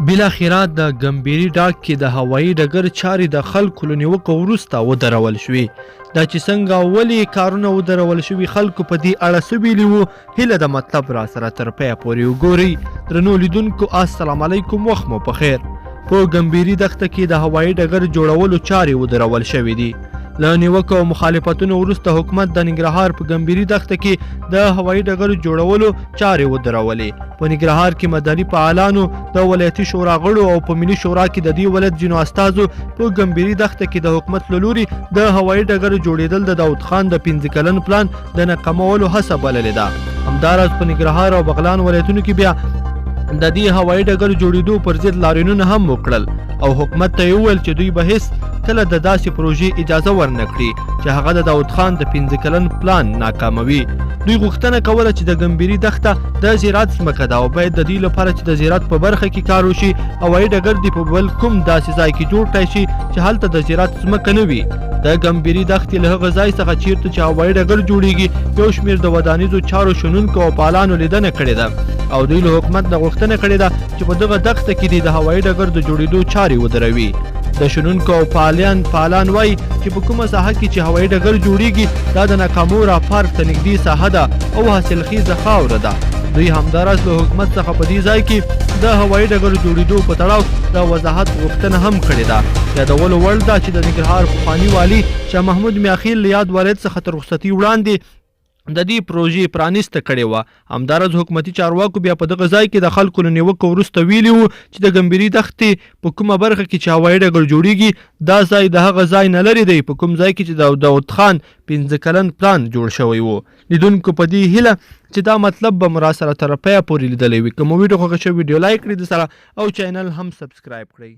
بالاخره د ګمبيري ډاک کې د هوایي ډګر چارې د خلکو له نیوکو وروسته ودرول شوې. دا چې څنګه ولې کارونه ودرول شوي خلکو په دې اړه څه ویلي وو، هیله د مطلب را سره تر پایه پورې وګورئ. درنو لیدونکو السلام علیکم، وخت مو پخیر. په ګمبيري دښته کې د هوایي ډګر جوړولو چارې ودرول شوې دي. له نیوکو او مخالفتونو وروسته حکومت د ننګرهار په ګمبيري دښته کې د هوایي ډګر جوړولو چارې ودرولې. په ننګرهار کې مدني فعالانو، د ولایتي شورا غړو او په ملي شورا کې د دې ولایت ځینو استازو په ګمبيري دښته کې د حکومت له لوري د هوایي ډګر جوړېدل د داود خان د 15 کلن پلان د ناکامولو هڅه بللې ده. همداراز په ننګرهار او بغلان ولایتونو کې بیا د دې هوایي ډګر جوړېدو پر ضد لاریونونه هم وکړل او حکومت ته یې وویل چې دوی به هیڅ کله د داسې پروژې اجازه ورنه کړي چې هغه د داود خان د 15 کلن پلان ناکاموي. دوی غوښتنه کوله چې د ګمبيري دښته د زراعت ځمکه ده او باید د دې لپاره چې د زراعت په برخه کې کار وشي هوایي ډګر دې په بل کوم داسې ځای کې جوړ کړی شي چې هلته د زراعت ځمکه نه وي. د ګمبيري دښتې له هغه ځای څخه چیرته چې هوایي ډګر جوړیږي یو شمېر د ودانیزو چارو شنونکو او فعالانو لیدنه کړې ده او دوی له حکومت نه غوښتنه کړې ده چې په دغه دښته کې د هوایي ډګر د جوړېدو چارې ودروي. د شنونکو او فعالان وایي چې په کومه ساحه کې چې هوایي ډګر جوړیږي دا د ناکامورا پارک ته نږدې ساحه ده او حاصلخیزه خاوره ده. دوی همداراز له حکومت څخه په دې ځای کې د هوایي ډګر جوړېدو په تړاو د وضاحت غوښتنه هم کړې ده. یادولو وړ ده چې د ننګرهار پخواني والي شاه محمود میاخیل له یاد ولایت څخه تر رخصتي وړاندې د دې پروژې پرانیسته کړې وه. همداراز حکومتي چارواکو بیا په دغه ځای کې د خلکو له نیوکو وروسته ویلي وو چې د ګمبيري دښتې په کومه برخه کې چې هوایي ډګر جوړیږي دا ځای د هغه ځای نه لرې دی په کوم ځای کې چې د داود خان 15 کلن پلان جوړ شوی و. لیدونکو په دې هیله چې دا مطلب به مو را سره تر پایه پورې لیدلی وي. که مو ویډیو خوښه شوې ویډیو لایک کړئ د سره او چینل هم سبسکرایب کړئ.